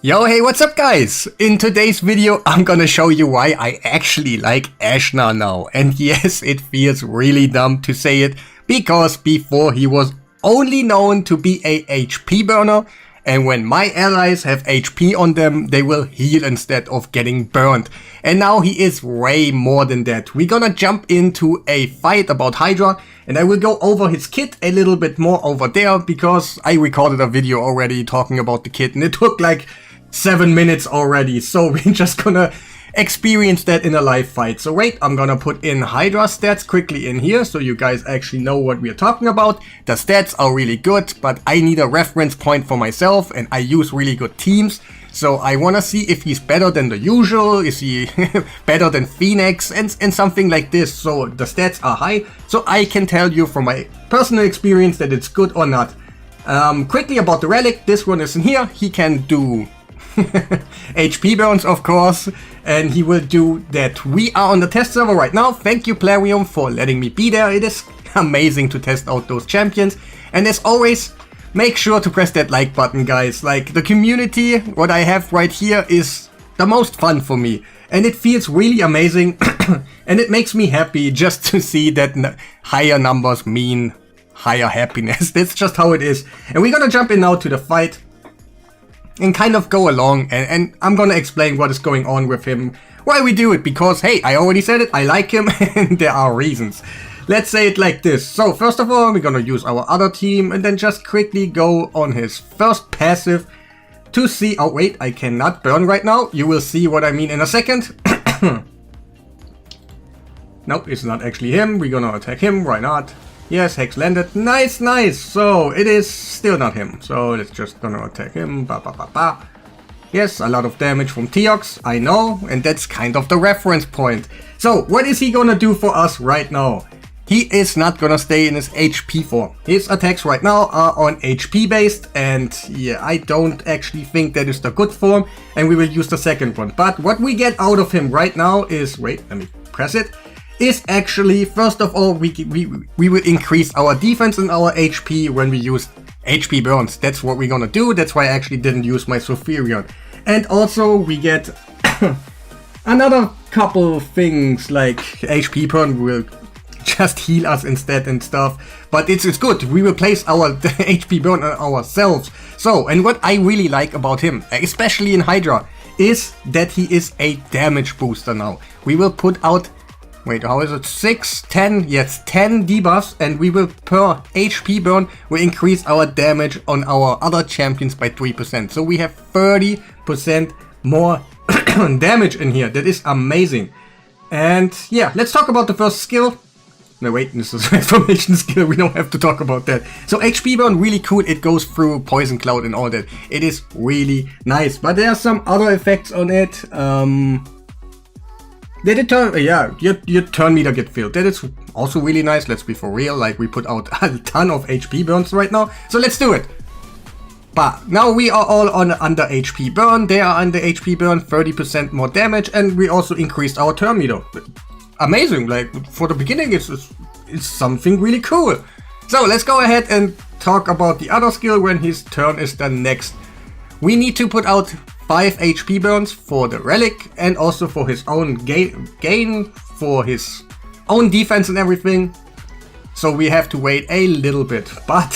Yo, hey, what's up guys? In today's video, I'm gonna show you why I actually like Ashnar now. And yes, it feels really dumb to say it, because before he was only known to be a HP burner, and when my allies have HP on them, they will heal instead of getting burned. And now he is way more than that. We're gonna jump into a fight about Hydra, and I will go over his kit a little bit more over there, because I recorded a video already talking about the kit, and it took like 7 minutes already, so we're just gonna experience that in a live fight. So wait, I'm gonna put in Hydra stats quickly in here so you guys actually know what we're talking about. The stats are really good, but I need a reference point for myself, and I use really good teams. So I wanna see if he's better than the usual, is he better than Phoenix, and something like this. So the stats are high, so I can tell you from my personal experience that it's good or not. Quickly about the relic, this one is in here. He can do HP burns, of course, and he will do that. We are on the test server right now. Thank you, Plarium, for letting me be there. It is amazing to test out those champions, and as always, make sure to press that like button, guys. Like, the community, what I have right here, is the most fun for me, and it feels really amazing and it makes me happy just to see that higher numbers mean higher happiness. That's just how it is. And we're gonna jump in now to the fight and kind of go along, and I'm gonna explain what is going on with him, why we do it, because hey, I already said it, I like him and there are reasons. Let's say it like this. So first of all, we're gonna use our other team and then just quickly go on his first passive to see. Oh wait, I cannot burn right now. You will see what I mean in a second. Nope, it's not actually him. We're gonna attack him. Why not? Yes, Hex landed. Nice, nice. So it is still not him. So let's just gonna attack him. Ba, ba, ba, ba. Yes, a lot of damage from Teox, I know, and that's kind of the reference point. So what is he gonna do for us right now? He is not gonna stay in his HP form. His attacks right now are on HP based, and yeah, I don't actually think that is the good form, and we will use the second one. But what we get out of him right now is, wait, let me press it, is actually, first of all, we will increase our defense and our HP when we use HP burns. That's what we're gonna do. That's why I actually didn't use my Sopherion. And also we get another couple things, like HP burn will just heal us instead and stuff. But it's good. We will place our HP burn on ourselves. So, and what I really like about him, especially in Hydra, is that he is a damage booster now. We will put out, wait, how is it? 6, 10, yes, 10 debuffs, and we will, per HP burn, will increase our damage on our other champions by 3%. So we have 30% more damage in here. That is amazing. And yeah, let's talk about the first skill. No, wait, this is transformation skill. We don't have to talk about that. So HP burn, really cool. It goes through poison cloud and all that. It is really nice. But there are some other effects on it. Did it turn? Yeah, your turn meter get filled. That is also really nice. Let's be for real. Like, we put out a ton of HP burns right now. So let's do it. But now we are all under HP burn. They are under HP burn, 30% more damage, and we also increased our turn meter. Amazing. Like, for the beginning, it's something really cool. So let's go ahead and talk about the other skill when his turn is done next. We need to put out 5 HP burns for the relic, and also for his own gain for his own defense and everything. So we have to wait a little bit, but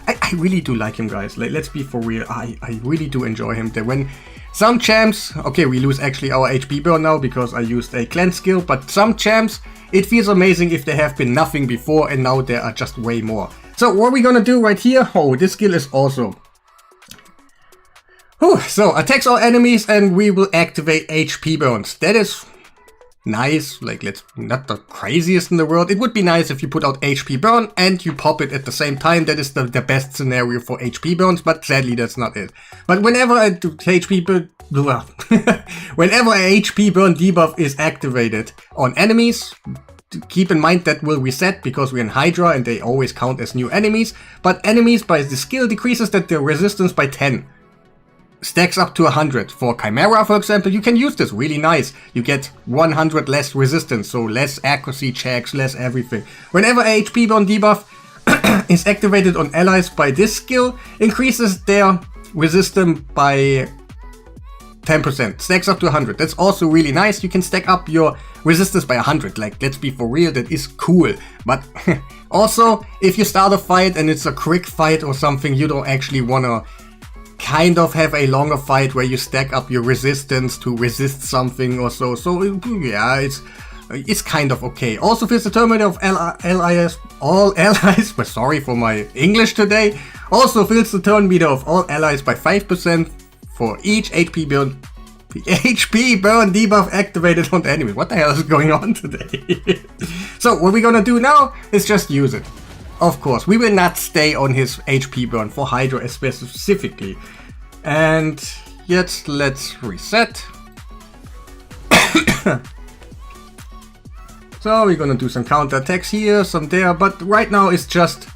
I really do like him, guys. Like, let's be for real. I really do enjoy him. That when some champs, okay, we lose actually our HP burn now because I used a cleanse skill, but some champs, it feels amazing if they have been nothing before and now there are just way more. So what are we gonna do right here? Oh, this skill is also, so attacks all enemies and we will activate HP burns. That is nice. Like, let's not the craziest in the world. It would be nice if you put out HP burn and you pop it at the same time. That is the best scenario for HP burns, but sadly that's not it. But whenever I do HP burn, whenever a HP burn debuff is activated on enemies, keep in mind that will reset because we're in Hydra and they always count as new enemies. But enemies by the skill decreases that their resistance by 10. Stacks up to 100. For Chimera, for example, you can use this. Really nice. You get 100 less resistance, so less accuracy checks, less everything. Whenever a HP burn debuff is activated on allies by this skill, increases their resistance by 10%, stacks up to 100. That's also really nice. You can stack up your resistance by 100. Like, let's be for real, that is cool. But also, if you start a fight and it's a quick fight or something, you don't actually wanna kind of have a longer fight where you stack up your resistance to resist something or so. So yeah, it's kind of okay. Also fills the turn of all allies, but sorry for my English today. Also fills the turn meter of all allies by 5% for each HP burn debuff activated on the enemy. What the hell is going on today? So what we're gonna do now is just use it. Of course, we will not stay on his HP burn for Hydra specifically. And yet, let's reset. So we're gonna do some counter attacks here, some there, but right now it's just,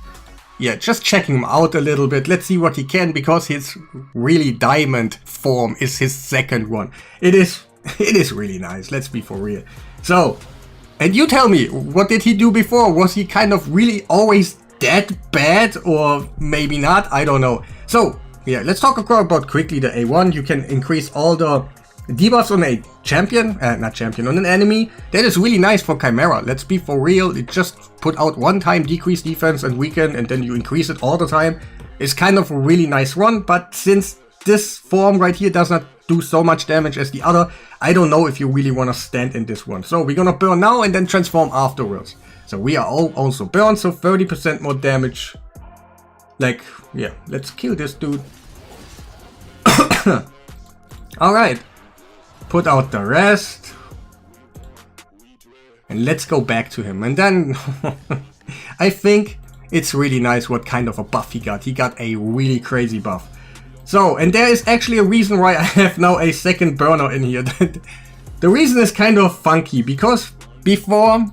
yeah, just checking him out a little bit. Let's see what he can, because his really diamond form is his second one. It is really nice, let's be for real. So, and you tell me, what did he do before? Was he kind of really always that bad, or maybe not? I don't know. So, yeah, let's talk about quickly the A1. You can increase all the debuffs on a champion, on an enemy. That is really nice for Chimera. Let's be for real. It just put out one time decrease defense and weaken, and then you increase it all the time. It's kind of a really nice run, but since this form right here does not do so much damage as the other, I don't know if you really want to stand in this one. So we're gonna burn now and then transform afterwards. So we are all also burned, so 30% more damage. Like, yeah, let's kill this dude. Alright. Put out the rest. And let's go back to him. And then I think it's really nice what kind of a buff he got. He got a really crazy buff. So, and there is actually a reason why I have now a second burner in here. The reason is kind of funky, because before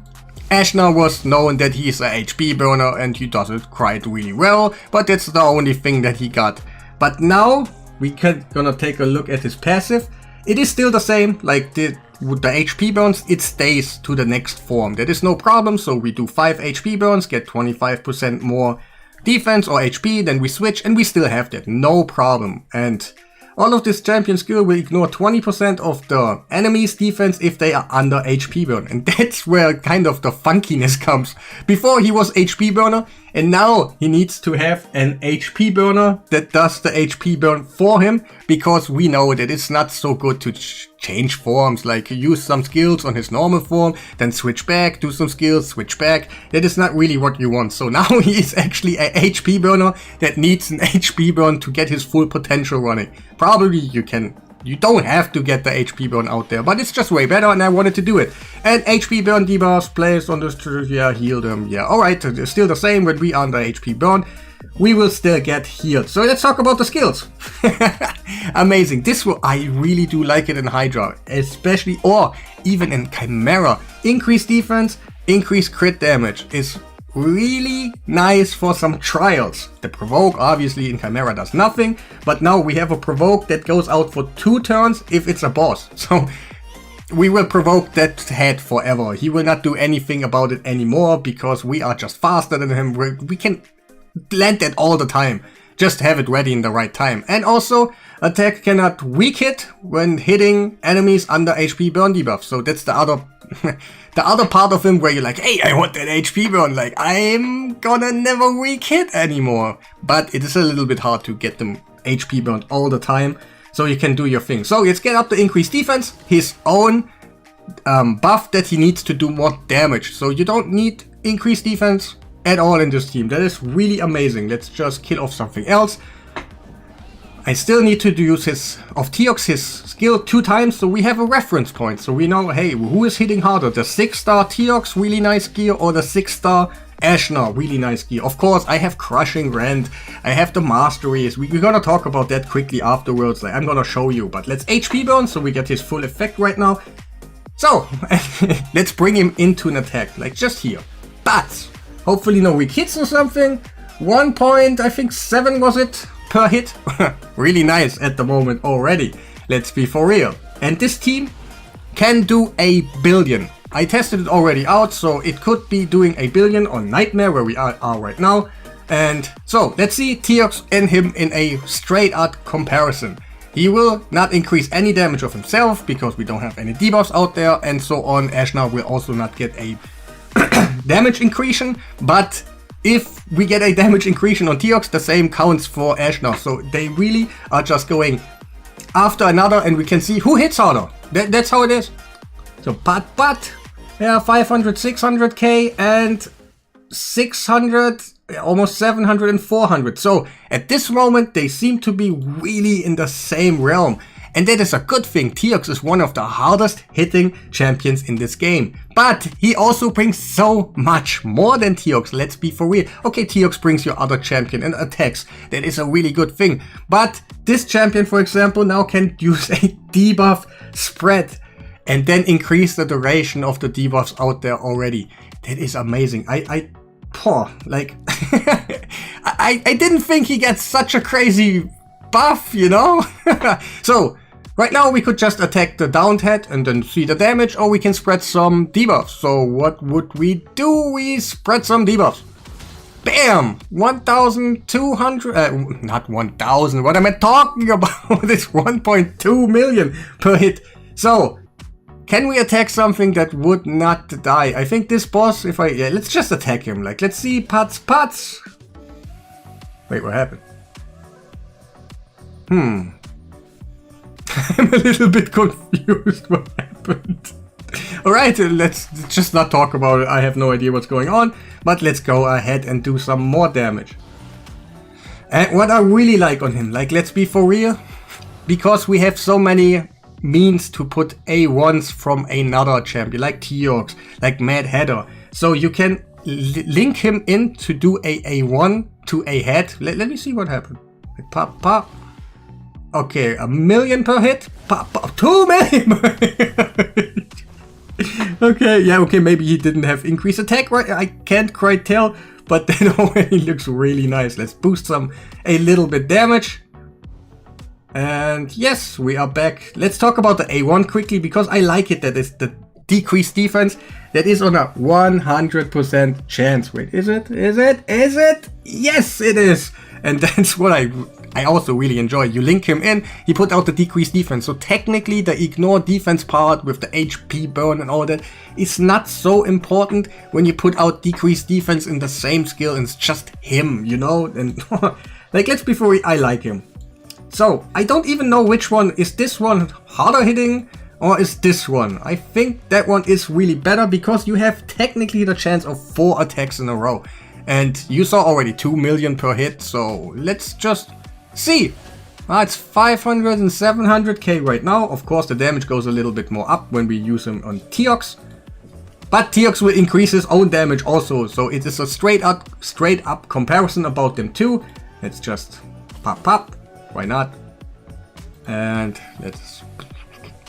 Ashna was known that he's a HP burner and he does it quite really well, but that's the only thing that he got. But now we gonna take a look at his passive. It is still the same, like with the HP burns, it stays to the next form. That is no problem, so we do 5 HP burns, get 25% more defense or HP, then we switch and we still have that, no problem. And all of this champion skill will ignore 20% of the enemy's defense if they are under HP burn. And that's where kind of the funkiness comes. Before he was HP burner, and now he needs to have an HP burner that does the HP burn for him, because we know that it's not so good to change forms, like use some skills on his normal form, then switch back, do some skills, switch back. That is not really what you want. So now he is actually a HP burner that needs an HP burn to get his full potential running. Probably you don't have to get the HP burn out there, but it's just way better and I wanted to do it. And HP burn debuffs placed on this, yeah, heal them, yeah, alright, it's still the same when we are under HP burn. We will still get healed. So let's talk about the skills. Amazing. I really do like it in Hydra, especially, or even in Chimera. Increased defense, increased crit damage is really nice for some trials. The provoke obviously in Chimera does nothing, but now we have a provoke that goes out for 2 turns if it's a boss. So we will provoke that head forever. He will not do anything about it anymore because we are just faster than him. We can land that all the time. Just have it ready in the right time. And also, attack cannot weak hit when hitting enemies under HP burn debuff. So that's the other the other part of him where you're like, hey, I want that HP burn. Like, I'm gonna never weak hit anymore. But it is a little bit hard to get them HP burned all the time. So you can do your thing. So let's get up the increased defense. His own buff that he needs to do more damage. So you don't need increased defense at all in this team. That is really amazing. Let's just kill off something else. I still need to use his skill 2 times, so we have a reference point. So we know, hey, who is hitting harder? The 6-star Teox, really nice gear, or the 6-star Ashna, really nice gear. Of course, I have Crushing Rend, I have the Masteries. We're gonna talk about that quickly afterwards. Like, I'm gonna show you, but let's HP burn so we get his full effect right now. So, let's bring him into an attack, like just here. But hopefully no weak hits or something. 1.7 was it per hit. Really nice at the moment already. Let's be for real. And this team can do a billion. I tested it already out, so it could be doing a billion on Nightmare, where we are right now. And so let's see Teox and him in a straight up comparison. He will not increase any damage of himself because we don't have any debuffs out there and so on. Ashna will also not get a damage increase, but if we get a damage increase on Teox, the same counts for Ashna. So they really are just going after another, and we can see who hits harder. That's how it is. So but yeah, 500, 600k and 600, almost 700 and 400. So at this moment they seem to be really in the same realm, and that is a good thing. Teox is one of the hardest hitting champions in this game, but he also brings so much more than Teox. Let's be for real. Okay, Teox brings your other champion and attacks. That is a really good thing, but this champion, for example, now can use a debuff spread and then increase the duration of the debuffs out there already. That is amazing. I didn't think he gets such a crazy buff, you know? So right now we could just attack the downed head and then see the damage, or we can spread some debuffs. So what would we do? We spread some debuffs. Bam! 1,200, not 1,000, what am I talking about? It's 1.2 million per hit. So can we attack something that would not die? I think this boss, yeah, let's just attack him. Like, let's see, Pats. Wait, what happened? I'm a little bit confused what happened. Alright, let's just not talk about it. I have no idea what's going on, but let's go ahead and do some more damage. And what I really like on him, like, let's be for real, because we have so many means to put A1s from another champion, like Teox, like Mad Hatter. So you can link him in to do a A1 to a head. Let me see what happened. Like, pop. Okay, 1 million per hit. Pop, 2 million per hit. Okay, yeah, okay, maybe he didn't have increased attack, right? I can't quite tell, but that already looks really nice. Let's boost a little bit damage. And yes, we are back. Let's talk about the A1 quickly, because I like it that it's the decreased defense that is on a 100% chance. Wait, is it? Yes, it is. And that's what I also really enjoy. You link him in, he put out the decreased defense. So technically the ignore defense part with the HP burn and all that is not so important when you put out decreased defense in the same skill and it's just him, you know? And like, let's be for real, I like him. So, I don't even know which one. Is this one harder hitting or is this one? I think that one is really better because you have technically the chance of 4 attacks in a row. And you saw already 2 million per hit, so let's just see. It's 500 and 700k right now. Of course, the damage goes a little bit more up when we use him on Teox. But Teox will increase his own damage also, so it is a straight up comparison about them too. Let's just pop. Why not? And let's...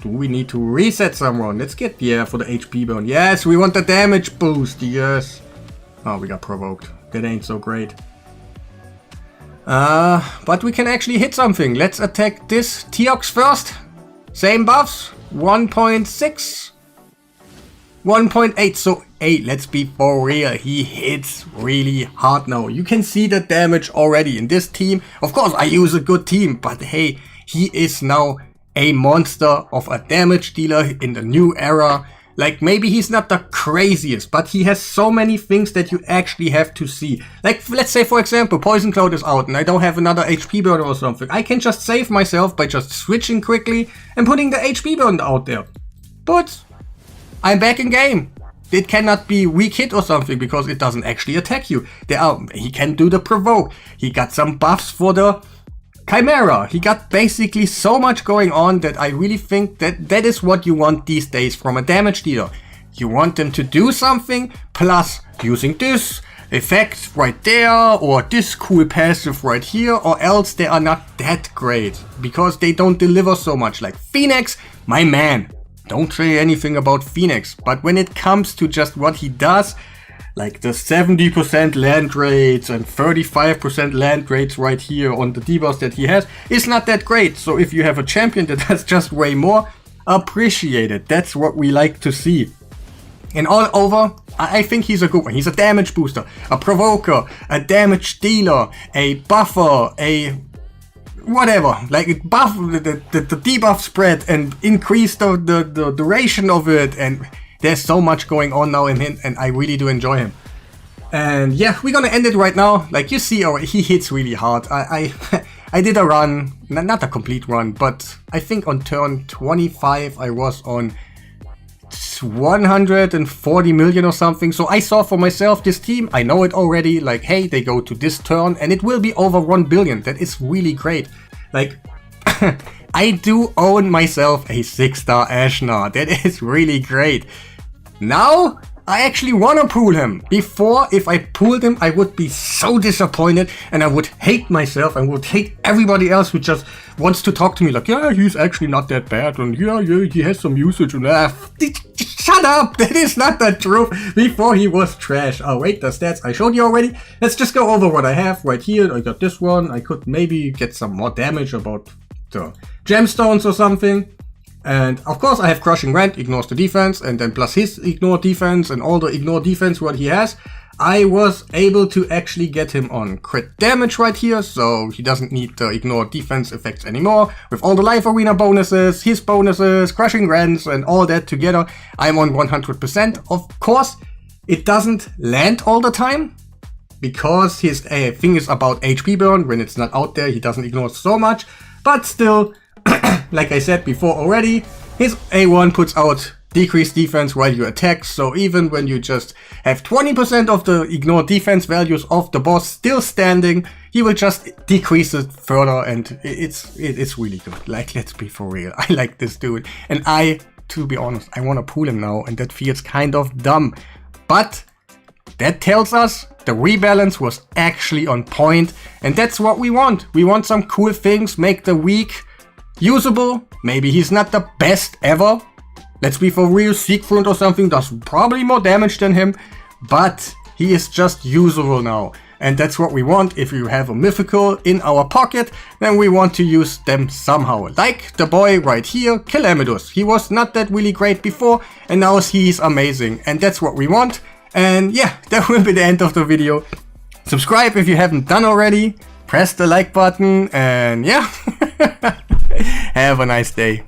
Do we need to reset someone? Let's get, yeah, for the HP burn. Yes, we want the damage boost, yes. Oh, we got provoked. That ain't so great. But we can actually hit something. Let's attack this Teox first. Same buffs. 1.6. 1.8. So, hey, let's be for real. He hits really hard now. You can see the damage already in this team. Of course, I use a good team. But hey, he is now a monster of a damage dealer in the new era. Like, maybe he's not the craziest, but he has so many things that you actually have to see. Like, let's say, for example, Poison Cloud is out and I don't have another HP burn or something. I can just save myself by just switching quickly and putting the HP burn out there. But I'm back in game. It cannot be weak hit or something because it doesn't actually attack you. He can do the provoke. He got some buffs for the Chimera. He got basically so much going on that I really think that is what you want these days from a damage dealer. You want them to do something, plus using this effect right there, or this cool passive right here, or else they are not that great, because they don't deliver so much. Like Phoenix, my man. Don't say anything about Phoenix, but when it comes to just what he does, like the 70% land rates and 35% land rates right here on the debuffs that he has, is not that great. So if you have a champion that does just way more, appreciate it. That's what we like to see. And all over, I think he's a good one. He's a damage booster, a provoker, a damage dealer, a buffer, a whatever, like buff the debuff spread and increase the duration of it, and there's so much going on now in him, and I really do enjoy him. And yeah, we're gonna end it right now. Like you see, he hits really hard. I did a run, not a complete run, but I think on turn 25 I was on 140 million or something. So I saw for myself this team, I know it already, like hey, they go to this turn and it will be over 1 billion. That is really great. Like I do own myself a 6-star NAR. That is really great. Now I actually want to pull him. Before, if I pulled him, I would be so disappointed and I would hate myself and would hate everybody else who just wants to talk to me like, yeah, he's actually not that bad and yeah, he has some usage and shut up, that is not the truth. Before he was trash. Oh wait, the stats I showed you already. Let's just go over what I have right here. I got this one. I could maybe get some more damage about the gemstones or something. And of course I have Crushing Rend, ignores the defense, and then plus his ignore defense and all the ignore defense what he has. I was able to actually get him on crit damage right here, so he doesn't need the ignore defense effects anymore. With all the life arena bonuses, his bonuses, Crushing Rends and all that together, I'm on 100%. Of course, it doesn't land all the time, because his thing is about HP burn. When it's not out there, he doesn't ignore so much, but still, like I said before already, his A1 puts out decreased defense while you attack, so even when you just have 20% of the ignore defense values of the boss still standing, he will just decrease it further, and it's really good. Like, let's be for real, I like this dude, and to be honest, I want to pull him now, and that feels kind of dumb, but that tells us the rebalance was actually on point, and that's what we want. We want some cool things, make the week usable. Maybe he's not the best ever. Let's be for real, Siegfried or something does probably more damage than him, but he is just usable now. And that's what we want. If you have a mythical in our pocket, then we want to use them somehow. Like the boy right here, Calamitous. He was not that really great before, and now he's amazing. And that's what we want. And yeah, that will be the end of the video. Subscribe if you haven't done already. Press the like button, and yeah. Have a nice day.